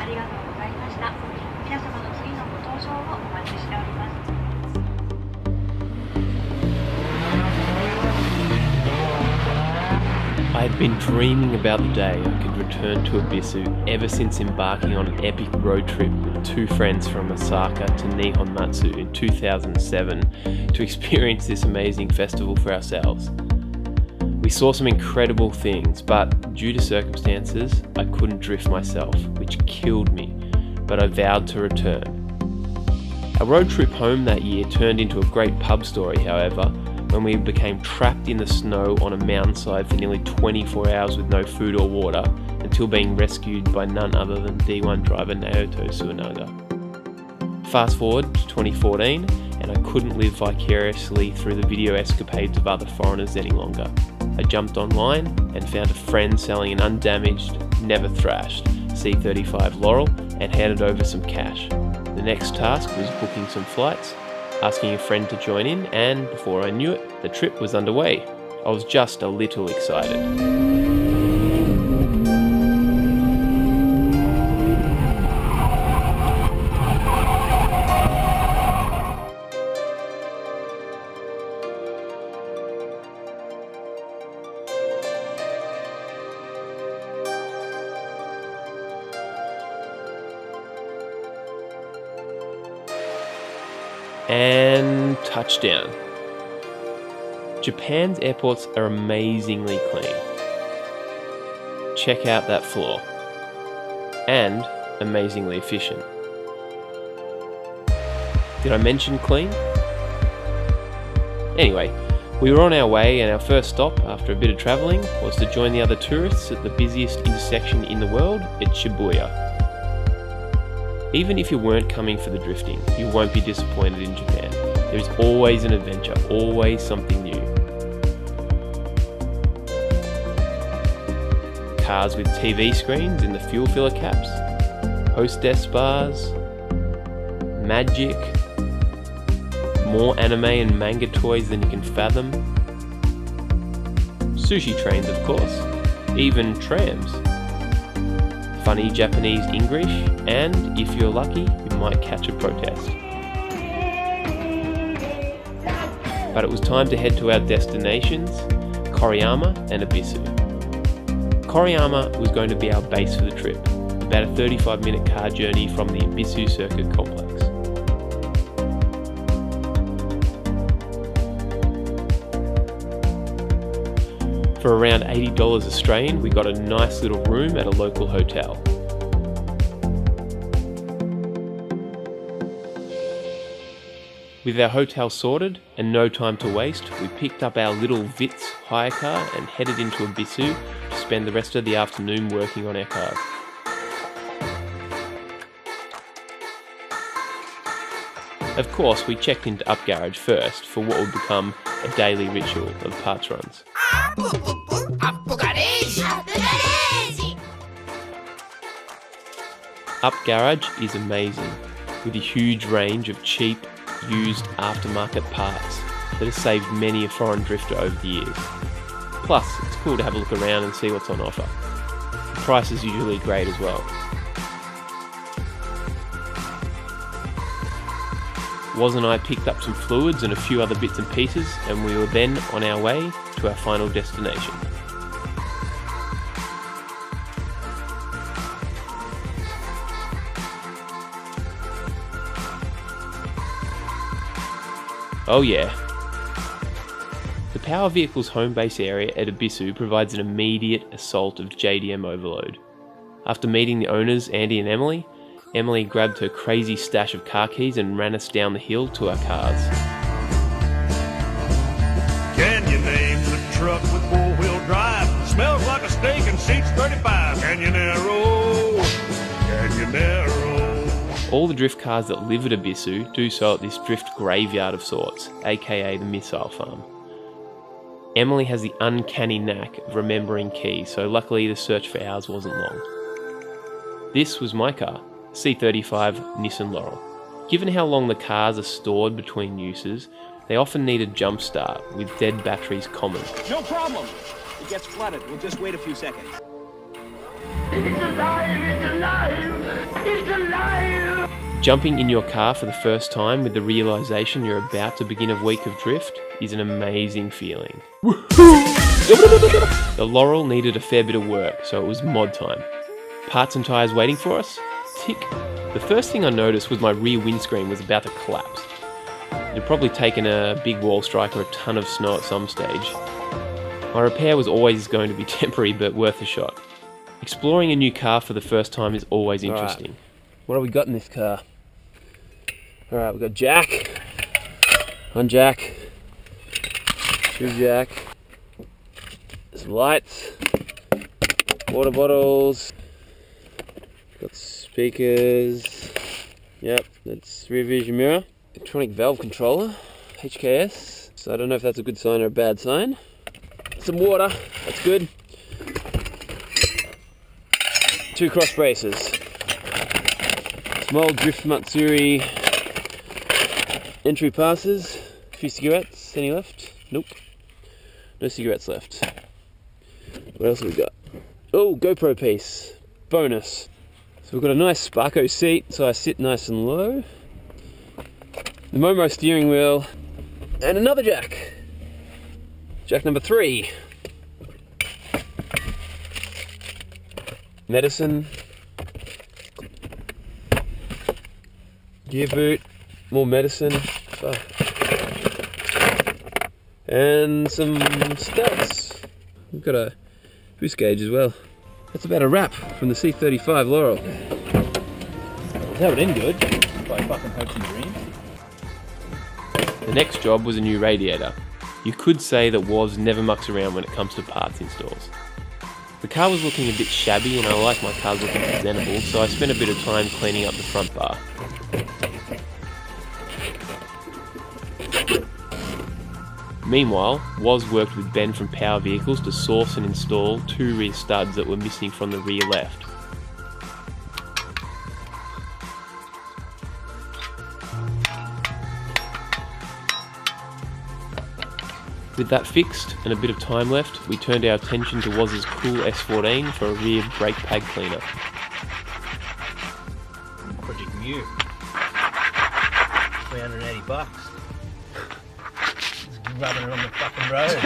ありがとうございました。皆様の次のご搭乗をお待ちしております。I had been dreaming about the day I could return to Ebisu ever since embarking on an epic road trip with two friends from Osaka to Nihonmatsu in 2007 to experience this amazing festival for ourselves. We saw some incredible things, but due to circumstances, I couldn't drift myself, which killed me, but I vowed to return. Our road trip home that year turned into a great pub story, however, when we became trapped in the snow on a mountainside for nearly 24 hours with no food or water, until being rescued by none other than D1 driver Naoto Suenaga. Fast forward to 2014, and I couldn't live vicariously through the video escapades of other foreigners any longer. I jumped online and found a friend selling an undamaged, never thrashed C35 Laurel and handed over some cash. The next task was booking some flights, asking a friend to join in, and before I knew it, the trip was underway. I was just a little excited. And touchdown. Japan's airports are amazingly clean. Check out that floor. And amazingly efficient. Did I mention clean? Anyway, we were on our way, and our first stop after a bit of travelling was to join the other tourists at the busiest intersection in the world at Shibuya. Even if you weren't coming for the drifting, you won't be disappointed in Japan. There is always an adventure, always something new. Cars with TV screens in the fuel filler caps, hostess bars, magic, more anime and manga toys than you can fathom, sushi trains of course, even trams, funny Japanese English, and if you're lucky, you might catch a protest. But it was time to head to our destinations, Koriyama and Ebisu. Koriyama was going to be our base for the trip, about a 35-minute car journey from the Ebisu Circuit Complex. For around $80 Australian, we got a nice little room at a local hotel. With our hotel sorted and no time to waste, we picked up our little Vitz hire car and headed into Ebisu to spend the rest of the afternoon working on our cars. Of course, we checked into Up Garage first for what would become a daily ritual of parts runs. Up Garage is amazing, with a huge range of cheap, used aftermarket parts that has saved many a foreign drifter over the years. Plus, it's cool to have a look around and see what's on offer. The price is usually great as well. Woz and I picked up some fluids and a few other bits and pieces, and we were then on our way to our final destination. Oh yeah. The Power Vehicle's home base area at Ebisu provides an immediate assault of JDM overload. After meeting the owners, Andy and Emily grabbed her crazy stash of car keys and ran us down the hill to our cars. Can you name the truck with four-wheel drive? Smells like a steak and seats 35. Can you narrow? Can you narrow? All the drift cars that live at Ebisu do so at this drift graveyard of sorts, aka the missile farm. Emily has the uncanny knack of remembering keys, so luckily the search for ours wasn't long. This was my car, C35 Nissan Laurel. Given how long the cars are stored between uses, they often need a jump start, with dead batteries common. No problem. It gets flooded. We'll just wait a few seconds. It's alive! It's alive! Jumping in your car for the first time with the realisation you're about to begin a week of drift is an amazing feeling. The Laurel needed a fair bit of work, so it was mod time. Parts and tyres waiting for us? Tick. The first thing I noticed was my rear windscreen was about to collapse. It had probably taken a big wall strike or a ton of snow at some stage. My repair was always going to be temporary, but worth a shot. Exploring a new car for the first time is always interesting. Right. What have we got in this car? Alright, we've got jack, one jack, two jack, some lights, water bottles, got speakers, yep, that's rear vision mirror, electronic valve controller, HKS, so I don't know if that's a good sign or a bad sign. Some water, that's good. Two cross braces. Small Drift Matsuri entry passes. A few cigarettes. Any left? Nope. No cigarettes left. What else have we got? Oh, GoPro piece. Bonus. So we've got a nice Sparko seat, so I sit nice and low. The Momo steering wheel. And another jack. Jack number 3. Medicine. Gear boot. More medicine. Fuck. And some stats. We've got a boost gauge as well. That's about a wrap from the C35 Laurel. Is that any good? By fucking hopes and dreams. The next job was a new radiator. You could say that Woz never mucks around when it comes to parts installs. The car was looking a bit shabby and I like my cars looking presentable, so I spent a bit of time cleaning up the front bar. Meanwhile, Woz worked with Ben from Power Vehicles to source and install 2 rear studs that were missing from the rear left. With that fixed and a bit of time left, we turned our attention to Woz's cool S14 for a rear brake pad cleaner. Project Mew. $380. Just rubbing it on the fucking road.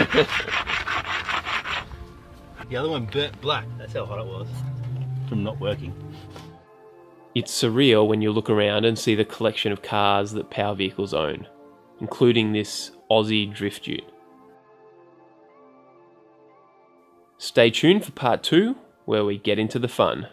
The other one burnt black. That's how hot it was from not working. It's surreal when you look around and see the collection of cars that Power Vehicles own, including this Aussie drift ute. Stay tuned for part 2, where we get into the fun.